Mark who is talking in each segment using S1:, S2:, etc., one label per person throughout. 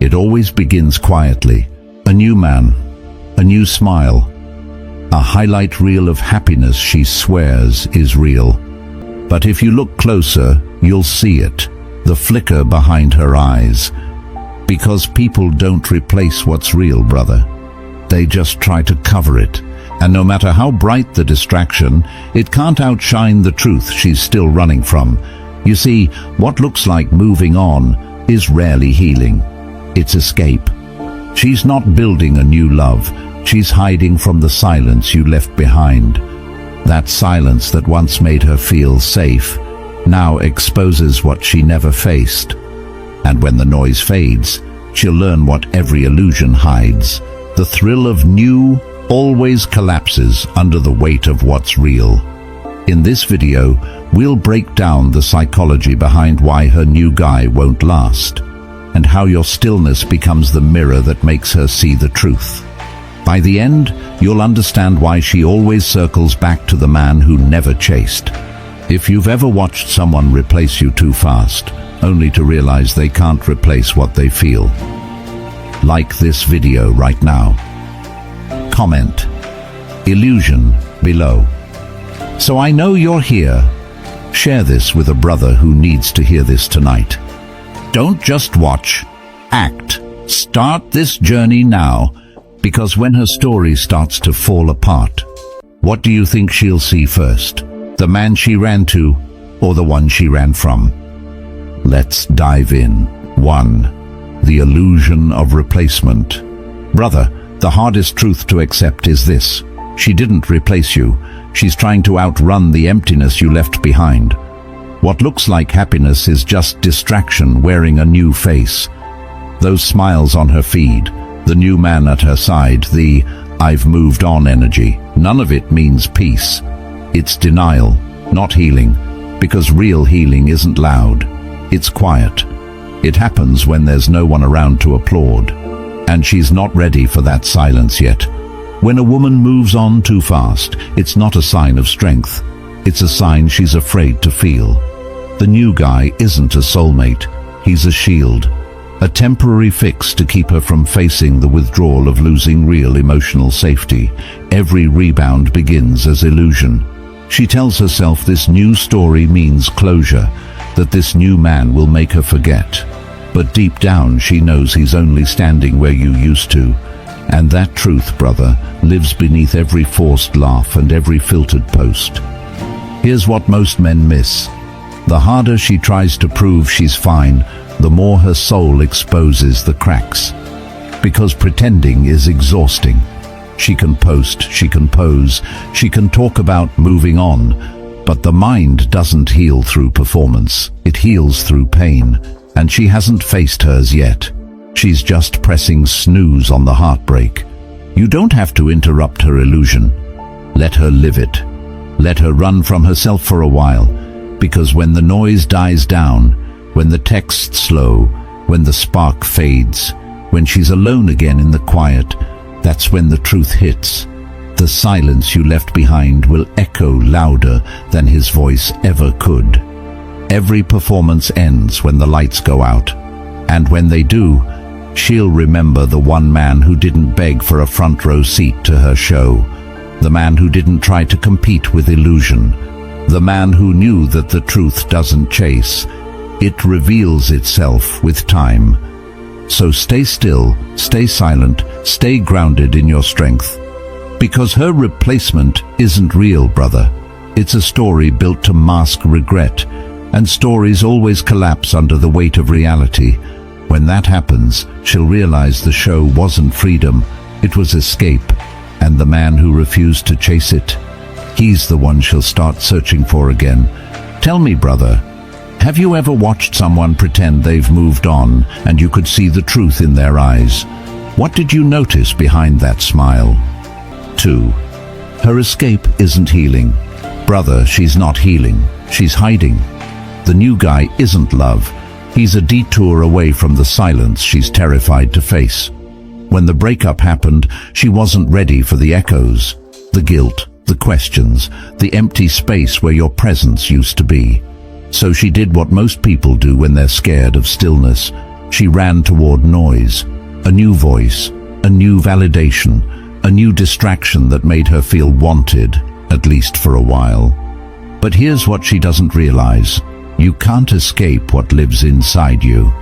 S1: It always begins quietly. A new man, a new smile, a highlight reel of happiness she swears is real. But if you look closer, you'll see it, the flicker behind her eyes. Because people don't replace what's real, brother. They just try to cover it. And no matter how bright the distraction, it can't outshine the truth she's still running from. You see, what looks like moving on is rarely healing. It's escape. She's not building a new love. She's hiding from the silence you left behind. That silence that once made her feel safe now exposes what she never faced. And when the noise fades, she'll learn what every illusion hides. The thrill of new always collapses under the weight of what's real. In this video, we'll break down the psychology behind why her new guy won't last, and how your stillness becomes the mirror that makes her see the truth. By the end, you'll understand why she always circles back to the man who never chased. If you've ever watched someone replace you too fast, only to realize they can't replace what they feel, like this video right now. Comment "Illusion" below. So I know you're here. Share this with a brother who needs to hear this tonight. Don't just watch, act. Start this journey now, because when her story starts to fall apart, what do you think she'll see first? The man she ran to, or the one she ran from? Let's dive in. 1. The illusion of replacement. Brother, the hardest truth to accept is this: she didn't replace you. She's trying to outrun the emptiness you left behind. What looks like happiness is just distraction wearing a new face. Those smiles on her feed, the new man at her side, the "I've moved on" energy, none of it means peace. It's denial, not healing, because real healing isn't loud. It's quiet. It happens when there's no one around to applaud. And she's not ready for that silence yet. When a woman moves on too fast, it's not a sign of strength. It's a sign she's afraid to feel. The new guy isn't a soulmate. He's a shield, a temporary fix to keep her from facing the withdrawal of losing real emotional safety. Every rebound begins as illusion. She tells herself this new story means closure, that this new man will make her forget. But deep down she knows he's only standing where you used to. And that truth, brother, lives beneath every forced laugh and every filtered post. Here's what most men miss. The harder she tries to prove she's fine, the more her soul exposes the cracks. Because pretending is exhausting. She can post, she can pose, she can talk about moving on, but the mind doesn't heal through performance. It heals through pain, and she hasn't faced hers yet. She's just pressing snooze on the heartbreak. You don't have to interrupt her illusion. Let her live it. Let her run from herself for a while, because when the noise dies down, when the texts slow, when the spark fades, when she's alone again in the quiet, that's when the truth hits. The silence you left behind will echo louder than his voice ever could. Every performance ends when the lights go out, and when they do, she'll remember the one man who didn't beg for a front row seat to her show, the man who didn't try to compete with illusion, the man who knew that the truth doesn't chase. It reveals itself with time. So stay still, stay silent, stay grounded in your strength. Because her replacement isn't real, brother. It's a story built to mask regret, and stories always collapse under the weight of reality. When that happens, she'll realize the show wasn't freedom, it was escape, and the man who refused to chase it, he's the one she'll start searching for again. Tell me, brother, have you ever watched someone pretend they've moved on and you could see the truth in their eyes? What did you notice behind that smile? 2. Her escape isn't healing. Brother, she's not healing. She's hiding. The new guy isn't love. He's a detour away from the silence she's terrified to face. When the breakup happened, she wasn't ready for the echoes, the guilt, the questions, the empty space where your presence used to be. So she did what most people do when they're scared of stillness. She ran toward noise, a new voice, a new validation, a new distraction that made her feel wanted, at least for a while. But here's what she doesn't realize. You can't escape what lives inside you.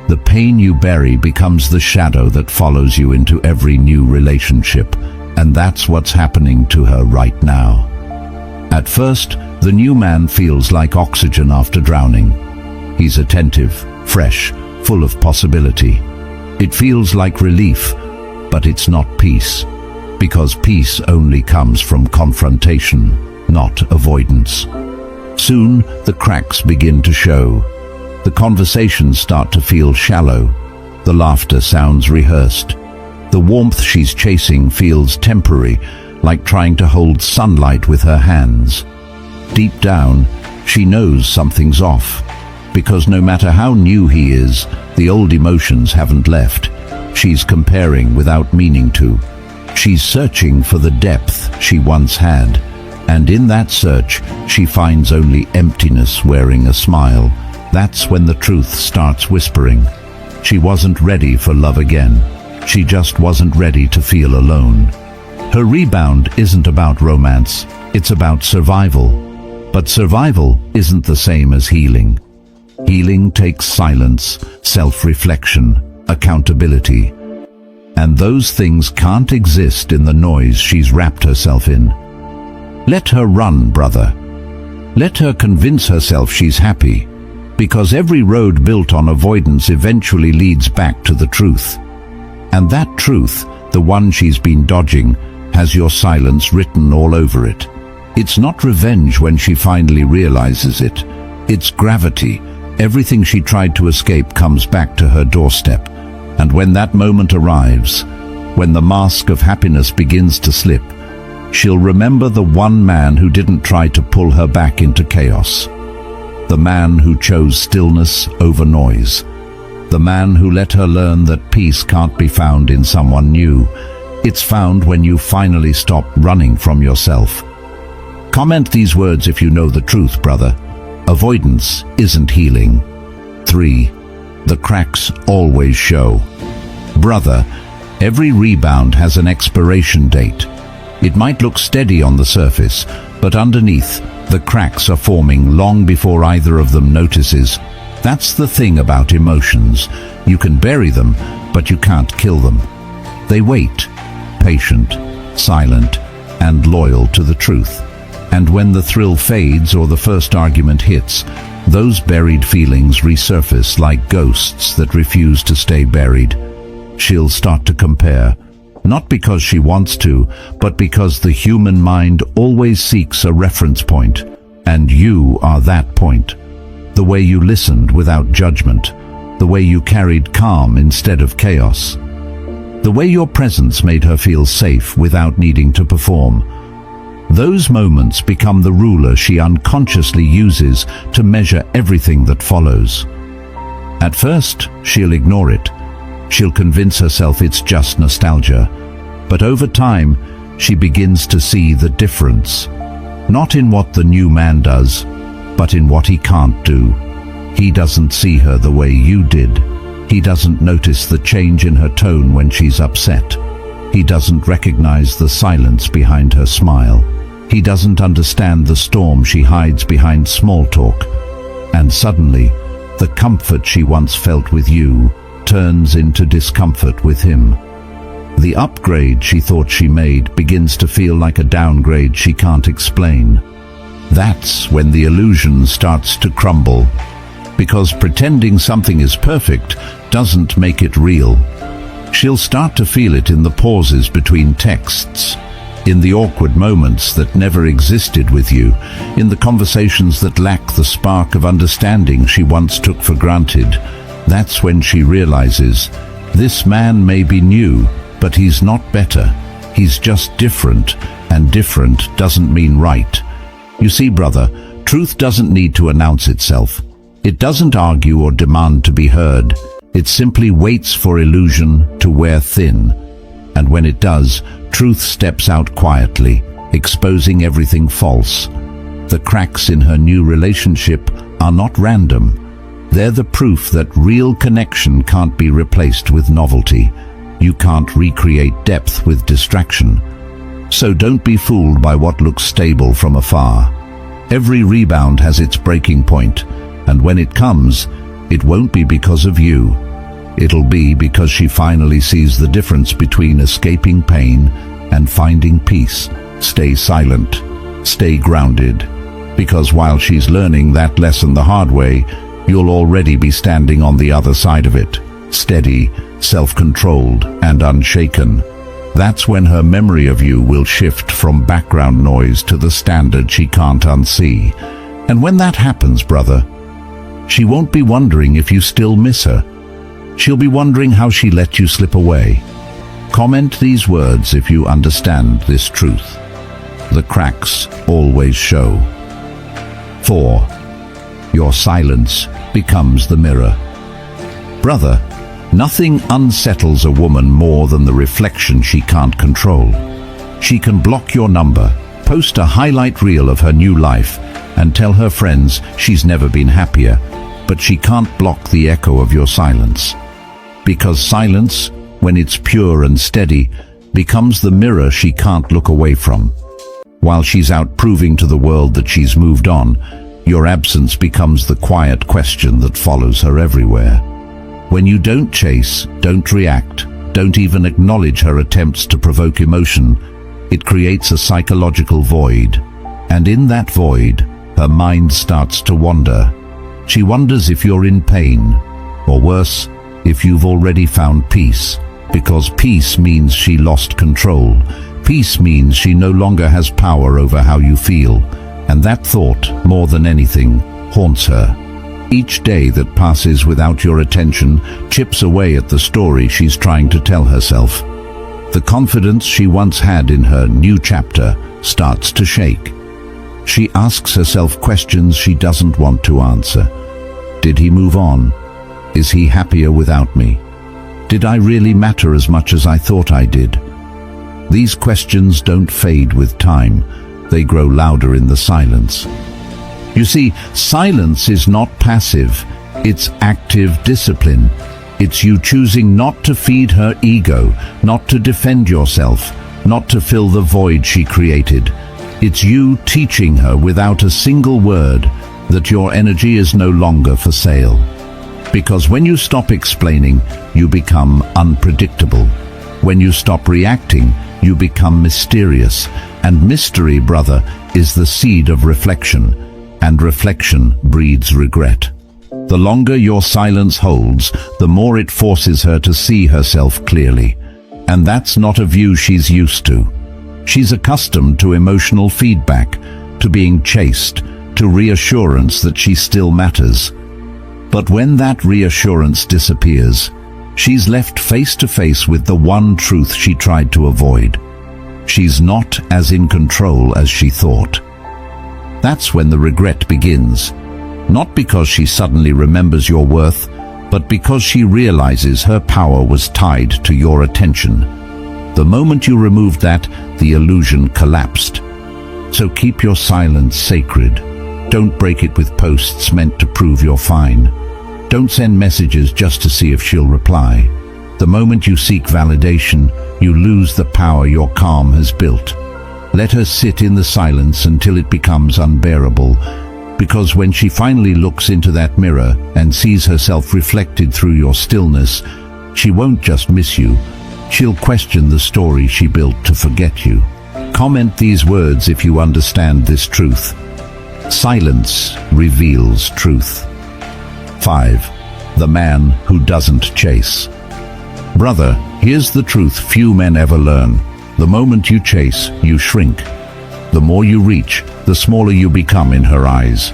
S1: The pain you bury becomes the shadow that follows you into every new relationship, and that's what's happening to her right now. At first, the new man feels like oxygen after drowning. He's attentive, fresh, full of possibility. It feels like relief, but it's not peace, because peace only comes from confrontation, not avoidance. Soon, the cracks begin to show. The conversations start to feel shallow. The laughter sounds rehearsed. The warmth she's chasing feels temporary, like trying to hold sunlight with her hands. Deep down, she knows something's off, because no matter how new he is, the old emotions haven't left. She's comparing without meaning to. She's searching for the depth she once had, and in that search, she finds only emptiness wearing a smile. That's when the truth starts whispering. She wasn't ready for love again. She just wasn't ready to feel alone. Her rebound isn't about romance, it's about survival. But survival isn't the same as healing. Healing takes silence, self-reflection, accountability. And those things can't exist in the noise she's wrapped herself in. Let her run, brother. Let her convince herself she's happy, because every road built on avoidance eventually leads back to the truth. And that truth, the one she's been dodging, has your silence written all over it. It's not revenge when she finally realizes it. It's gravity. Everything she tried to escape comes back to her doorstep. And when that moment arrives, when the mask of happiness begins to slip, she'll remember the one man who didn't try to pull her back into chaos. The man who chose stillness over noise. The man who let her learn that peace can't be found in someone new. It's found when you finally stop running from yourself. Comment these words if you know the truth, brother. Avoidance isn't healing. 3. The cracks always show. Brother, every rebound has an expiration date. It might look steady on the surface, but underneath, the cracks are forming long before either of them notices. That's the thing about emotions. You can bury them, but you can't kill them. They wait, patient, silent, and loyal to the truth. And when the thrill fades or the first argument hits, those buried feelings resurface like ghosts that refuse to stay buried. She'll start to compare, not because she wants to, but because the human mind always seeks a reference point, and you are that point. The way you listened without judgment, the way you carried calm instead of chaos, the way your presence made her feel safe without needing to perform. Those moments become the ruler she unconsciously uses to measure everything that follows. At first, she'll ignore it. She'll convince herself it's just nostalgia. But over time, she begins to see the difference. Not in what the new man does, but in what he can't do. He doesn't see her the way you did. He doesn't notice the change in her tone when she's upset. He doesn't recognize the silence behind her smile. He doesn't understand the storm she hides behind small talk. And suddenly, the comfort she once felt with you turns into discomfort with him. The upgrade she thought she made begins to feel like a downgrade she can't explain. That's when the illusion starts to crumble, because pretending something is perfect doesn't make it real. She'll start to feel it in the pauses between texts, in the awkward moments that never existed with you, in the conversations that lack the spark of understanding she once took for granted. That's when she realizes, this man may be new, but he's not better. He's just different, and different doesn't mean right. You see, brother, truth doesn't need to announce itself. It doesn't argue or demand to be heard. It simply waits for illusion to wear thin. And when it does, truth steps out quietly, exposing everything false. The cracks in her new relationship are not random. They're the proof that real connection can't be replaced with novelty. You can't recreate depth with distraction. So don't be fooled by what looks stable from afar. Every rebound has its breaking point, and when it comes, it won't be because of you. It'll be because she finally sees the difference between escaping pain and finding peace. Stay silent. Stay grounded. Because while she's learning that lesson the hard way, you'll already be standing on the other side of it, steady, self-controlled, and unshaken. That's when her memory of you will shift from background noise to the standard she can't unsee. And when that happens, brother, she won't be wondering if you still miss her. She'll be wondering how she let you slip away. Comment these words if you understand this truth. The cracks always show. 4. Your silence becomes the mirror. Brother, nothing unsettles a woman more than the reflection she can't control. She can block your number, post a highlight reel of her new life, and tell her friends she's never been happier, but she can't block the echo of your silence. Because silence, when it's pure and steady, becomes the mirror she can't look away from. While she's out proving to the world that she's moved on, your absence becomes the quiet question that follows her everywhere. When you don't chase, don't react, don't even acknowledge her attempts to provoke emotion, it creates a psychological void. And in that void, her mind starts to wander. She wonders if you're in pain, or worse, if you've already found peace. Because peace means she lost control. Peace means she no longer has power over how you feel. And that thought, more than anything, haunts her. Each day that passes without your attention chips away at the story she's trying to tell herself. The confidence she once had in her new chapter starts to shake. She asks herself questions she doesn't want to answer. Did he move on? Is he happier without me? Did I really matter as much as I thought I did? These questions don't fade with time. They grow louder in the silence. You see, silence is not passive. It's active discipline. It's you choosing not to feed her ego, not to defend yourself, not to fill the void she created. It's you teaching her without a single word that your energy is no longer for sale. Because when you stop explaining, you become unpredictable. When you stop reacting, you become mysterious. And mystery, brother, is the seed of reflection. And reflection breeds regret. The longer your silence holds, the more it forces her to see herself clearly. And that's not a view she's used to. She's accustomed to emotional feedback, to being chased, to reassurance that she still matters. But when that reassurance disappears, she's left face to face with the one truth she tried to avoid. She's not as in control as she thought. That's when the regret begins. Not because she suddenly remembers your worth, but because she realizes her power was tied to your attention. The moment you removed that, the illusion collapsed. So keep your silence sacred. Don't break it with posts meant to prove you're fine. Don't send messages just to see if she'll reply. The moment you seek validation, you lose the power your calm has built. Let her sit in the silence until it becomes unbearable, because when she finally looks into that mirror and sees herself reflected through your stillness, she won't just miss you, she'll question the story she built to forget you. Comment these words if you understand this truth. Silence reveals truth. 5. The man who doesn't chase. Brother, here's the truth few men ever learn. The moment you chase, you shrink. The more you reach, the smaller you become in her eyes.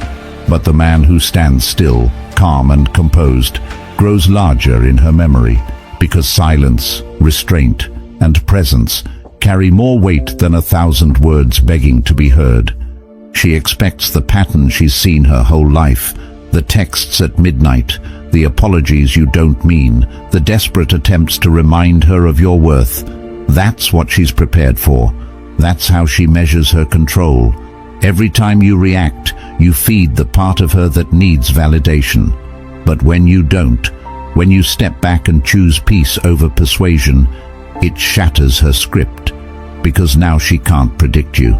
S1: But the man who stands still, calm and composed, grows larger in her memory, because silence, restraint, and presence carry more weight than 1,000 words begging to be heard. She expects the pattern she's seen her whole life, the texts at midnight, the apologies you don't mean, the desperate attempts to remind her of your worth. That's what she's prepared for. That's how she measures her control. Every time you react, you feed the part of her that needs validation. But when you don't, when you step back and choose peace over persuasion, it shatters her script, because now she can't predict you.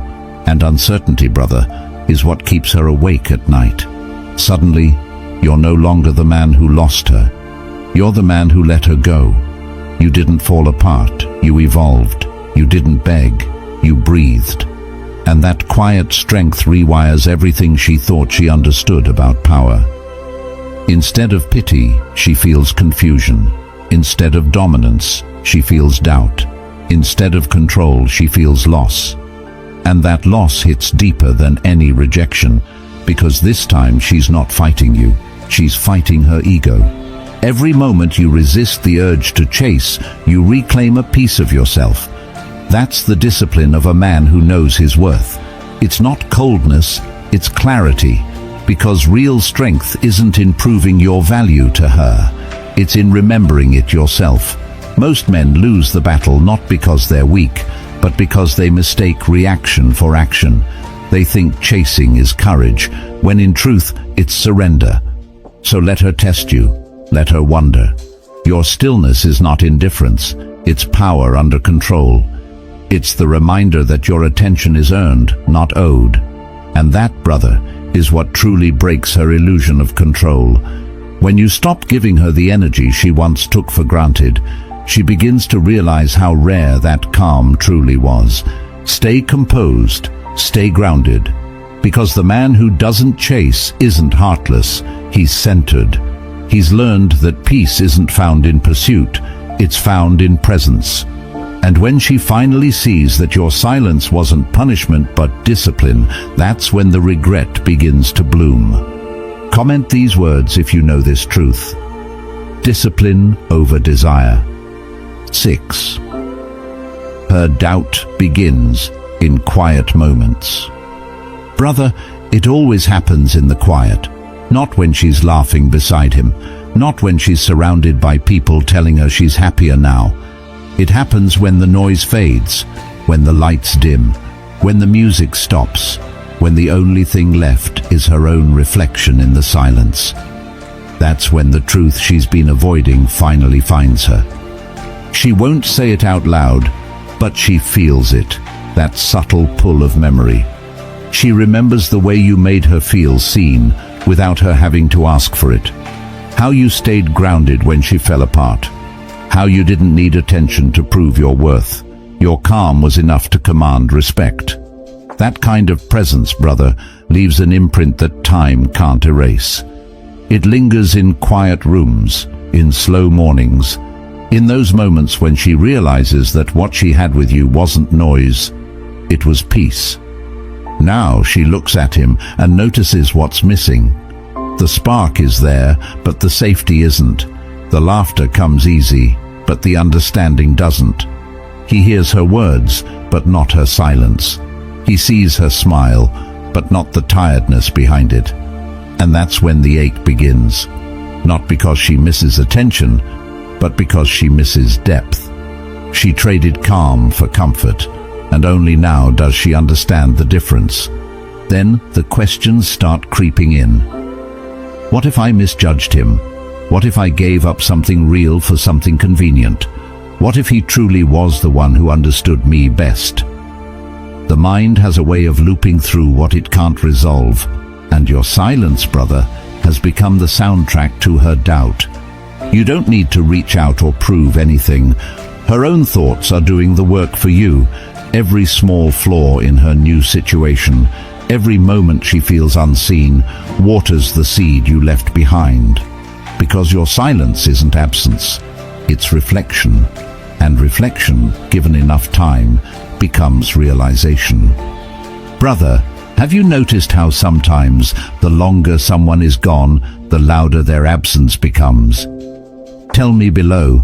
S1: And uncertainty, brother, is what keeps her awake at night. Suddenly, you're no longer the man who lost her. You're the man who let her go. You didn't fall apart, you evolved. You didn't beg, you breathed. And that quiet strength rewires everything she thought she understood about power. Instead of pity, she feels confusion. Instead of dominance, she feels doubt. Instead of control, she feels loss. And that loss hits deeper than any rejection, because this time she's not fighting you, she's fighting her ego. Every moment you resist the urge to chase, you reclaim a piece of yourself. That's the discipline of a man who knows his worth. It's not coldness, it's clarity, because real strength isn't in proving your value to her, it's in remembering it yourself. Most men lose the battle not because they're weak, but because they mistake reaction for action. They think chasing is courage, when in truth it's surrender. So let her test you, let her wonder. Your stillness is not indifference, it's power under control. It's the reminder that your attention is earned, not owed. And that, brother, is what truly breaks her illusion of control. When you stop giving her the energy she once took for granted, she begins to realize how rare that calm truly was. Stay composed, stay grounded, because the man who doesn't chase isn't heartless, he's centered. He's learned that peace isn't found in pursuit, it's found in presence. And when she finally sees that your silence wasn't punishment but discipline, that's when the regret begins to bloom. Comment these words if you know this truth. Discipline over desire. 6. Her doubt begins in quiet moments. Brother, it always happens in the quiet. Not when she's laughing beside him, not when she's surrounded by people telling her she's happier now. It happens when the noise fades, when the lights dim, when the music stops, when the only thing left is her own reflection in the silence. That's when the truth she's been avoiding finally finds her. She won't say it out loud, but she feels it, that subtle pull of memory. She remembers the way you made her feel seen, without her having to ask for it. How you stayed grounded when she fell apart. How you didn't need attention to prove your worth. Your calm was enough to command respect. That kind of presence, brother, leaves an imprint that time can't erase. It lingers in quiet rooms, in slow mornings, in those moments when she realizes that what she had with you wasn't noise, it was peace. Now she looks at him and notices what's missing. The spark is there, but the safety isn't. The laughter comes easy, but the understanding doesn't. He hears her words, but not her silence. He sees her smile, but not the tiredness behind it. And that's when the ache begins. Not because she misses attention, but because she misses depth. She traded calm for comfort, and only now does she understand the difference. Then the questions start creeping in. What if I misjudged him? What if I gave up something real for something convenient? What if he truly was the one who understood me best? The mind has a way of looping through what it can't resolve, and your silence, brother, has become the soundtrack to her doubt. You don't need to reach out or prove anything. Her own thoughts are doing the work for you. Every small flaw in her new situation, every moment she feels unseen, waters the seed you left behind. Because your silence isn't absence, it's reflection. And reflection, given enough time, becomes realization. Brother, have you noticed how sometimes the longer someone is gone, the louder their absence becomes? Tell me below,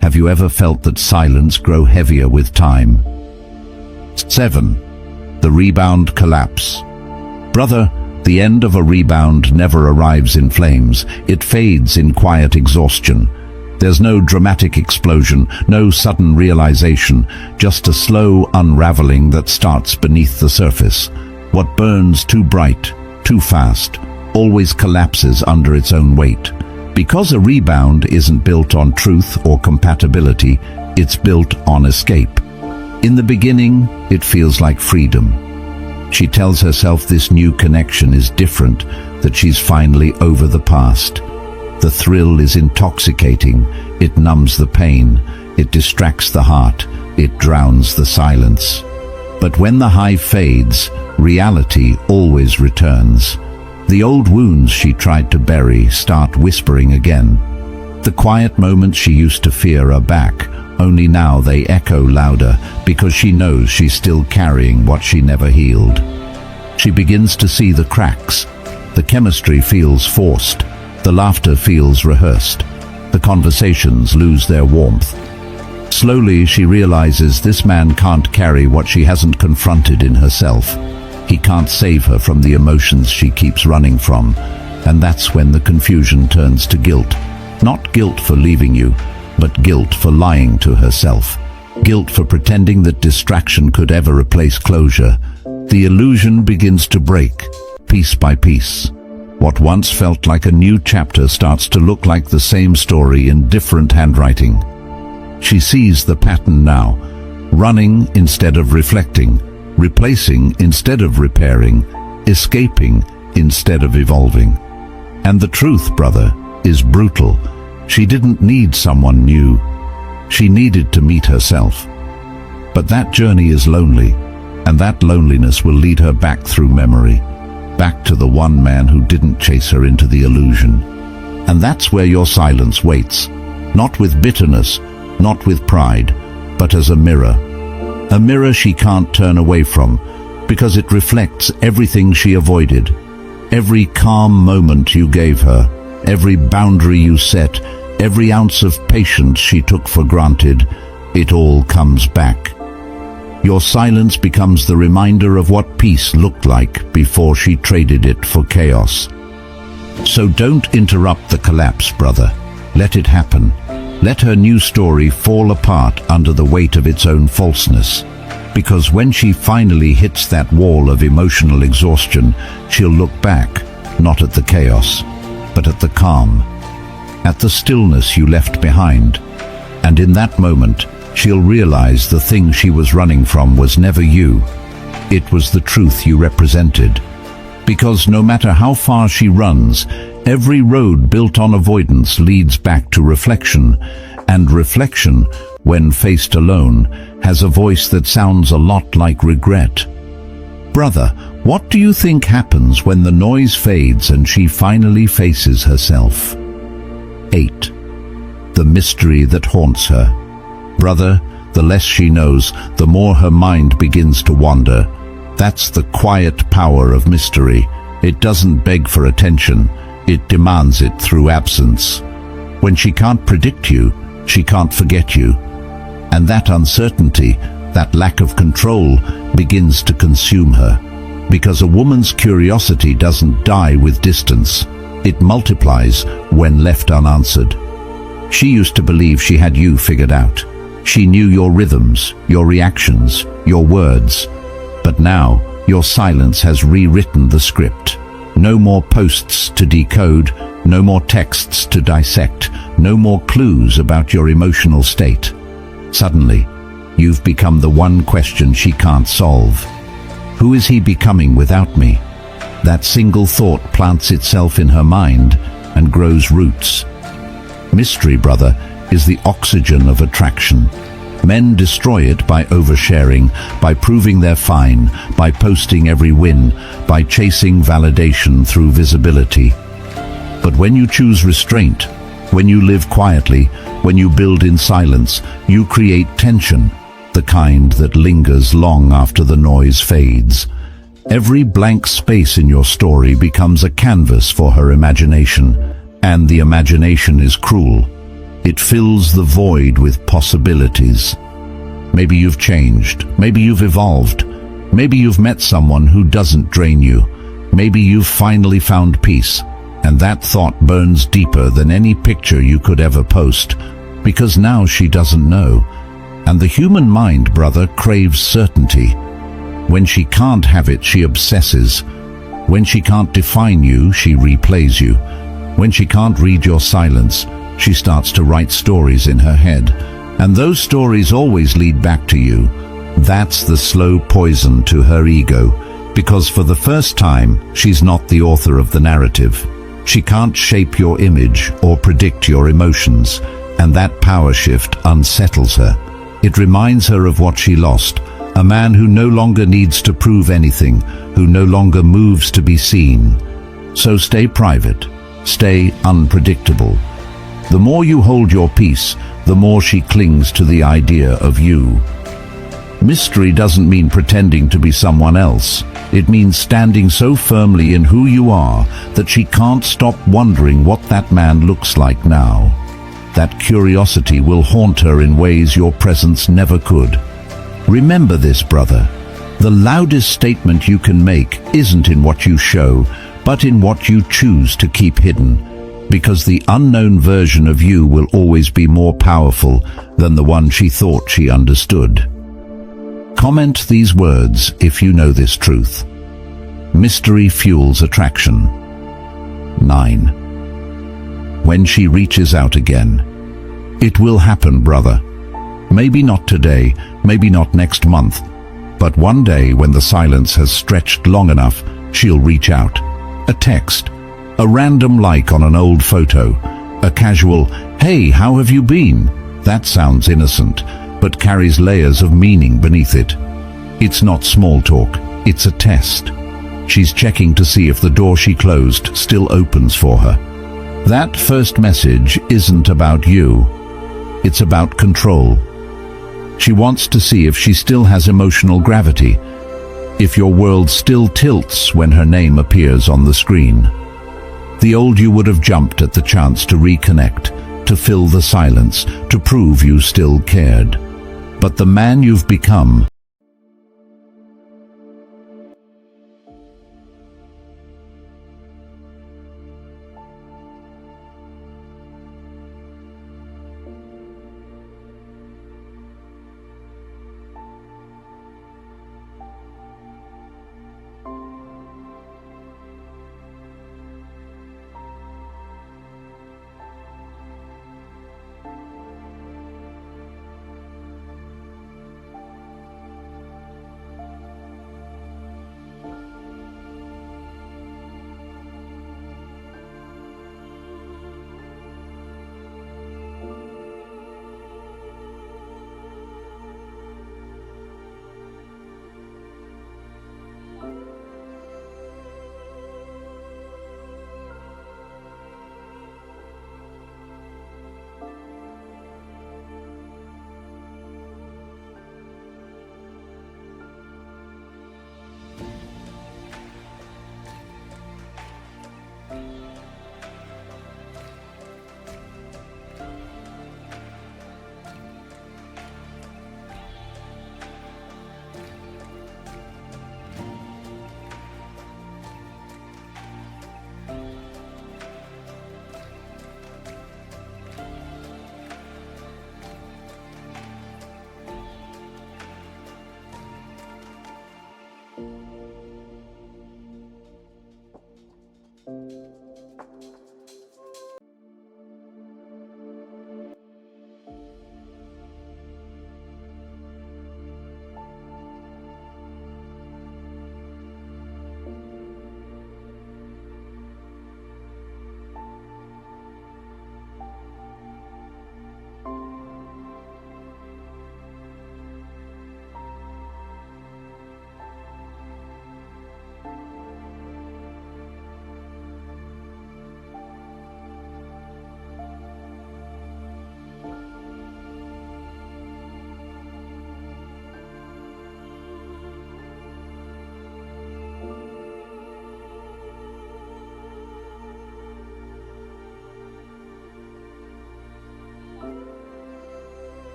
S1: have you ever felt that silence grow heavier with time? 7. The rebound collapse. Brother, the end of a rebound never arrives in flames. It fades in quiet exhaustion. There's no dramatic explosion, no sudden realization, just a slow unraveling that starts beneath the surface. What burns too bright, too fast, always collapses under its own weight. Because a rebound isn't built on truth or compatibility, it's built on escape. In the beginning, it feels like freedom. She tells herself this new connection is different, that she's finally over the past. The thrill is intoxicating, it numbs the pain, it distracts the heart, it drowns the silence. But when the high fades, reality always returns. The old wounds she tried to bury start whispering again. The quiet moments she used to fear are back, only now they echo louder because she knows she's still carrying what she never healed. She begins to see the cracks. The chemistry feels forced. The laughter feels rehearsed. The conversations lose their warmth. Slowly she realizes this man can't carry what she hasn't confronted in herself. He can't save her from the emotions she keeps running from, and that's when the confusion turns to guilt. Not guilt for leaving you, but guilt for lying to herself. Guilt for pretending that distraction could ever replace closure. The illusion begins to break, piece by piece. What once felt like a new chapter starts to look like the same story in different handwriting. She sees the pattern now, running instead of reflecting, replacing instead of repairing, escaping instead of evolving. And the truth, brother, is brutal. She didn't need someone new. She needed to meet herself. But that journey is lonely, and that loneliness will lead her back through memory, back to the one man who didn't chase her into the illusion. And that's where your silence waits, not with bitterness, not with pride, but as a mirror. A mirror she can't turn away from, because it reflects everything she avoided. Every calm moment you gave her, every boundary you set, every ounce of patience she took for granted, it all comes back. Your silence becomes the reminder of what peace looked like before she traded it for chaos. So don't interrupt the collapse, brother. Let it happen. Let her new story fall apart under the weight of its own falseness. Because when she finally hits that wall of emotional exhaustion, she'll look back, not at the chaos, but at the calm, at the stillness you left behind. And in that moment, she'll realize the thing she was running from was never you. It was the truth you represented. Because no matter how far she runs, every road built on avoidance leads back to reflection, and reflection, when faced alone, has a voice that sounds a lot like regret. Brother, what do you think happens when the noise fades and she finally faces herself? 8. The mystery that haunts her. Brother, the less she knows, the more her mind begins to wander. That's the quiet power of mystery. It doesn't beg for attention. It demands it through absence. When she can't predict you, she can't forget you. And that uncertainty, that lack of control, begins to consume her. Because a woman's curiosity doesn't die with distance. It multiplies when left unanswered. She used to believe she had you figured out. She knew your rhythms, your reactions, your words. But now, your silence has rewritten the script. No more posts to decode, no more texts to dissect, no more clues about your emotional state. Suddenly, you've become the one question she can't solve. Who is he becoming without me? That single thought plants itself in her mind and grows roots. Mystery, brother, is the oxygen of attraction. Men destroy it by oversharing, by proving they're fine, by posting every win, by chasing validation through visibility. But when you choose restraint, when you live quietly, when you build in silence, you create tension, the kind that lingers long after the noise fades. Every blank space in your story becomes a canvas for her imagination, and the imagination is cruel. It fills the void with possibilities. Maybe you've changed. Maybe you've evolved. Maybe you've met someone who doesn't drain you. Maybe you've finally found peace. And that thought burns deeper than any picture you could ever post. Because now she doesn't know. And the human mind, brother, craves certainty. When she can't have it, she obsesses. When she can't define you, she replays you. When she can't read your silence, she starts to write stories in her head. And those stories always lead back to you. That's the slow poison to her ego, because for the first time, she's not the author of the narrative. She can't shape your image or predict your emotions, and that power shift unsettles her. It reminds her of what she lost, a man who no longer needs to prove anything, who no longer moves to be seen. So stay private, stay unpredictable. The more you hold your peace, the more she clings to the idea of you. Mystery doesn't mean pretending to be someone else. It means standing so firmly in who you are that she can't stop wondering what that man looks like now. That curiosity will haunt her in ways your presence never could. Remember this, brother. The loudest statement you can make isn't in what you show, but in what you choose to keep hidden. Because the unknown version of you will always be more powerful than the one she thought she understood. Comment these words if you know this truth. Mystery fuels attraction. 9. When she reaches out again. It will happen, brother. Maybe not today, maybe not next month, but one day when the silence has stretched long enough, she'll reach out. A text, a random like on an old photo, a casual, "Hey, how have you been?" That sounds innocent, but carries layers of meaning beneath it. It's not small talk, it's a test. She's checking to see if the door she closed still opens for her. That first message isn't about you. It's about control. She wants to see if she still has emotional gravity, if your world still tilts when her name appears on the screen. The old you would have jumped at the chance to reconnect, to fill the silence, to prove you still cared. But the man you've become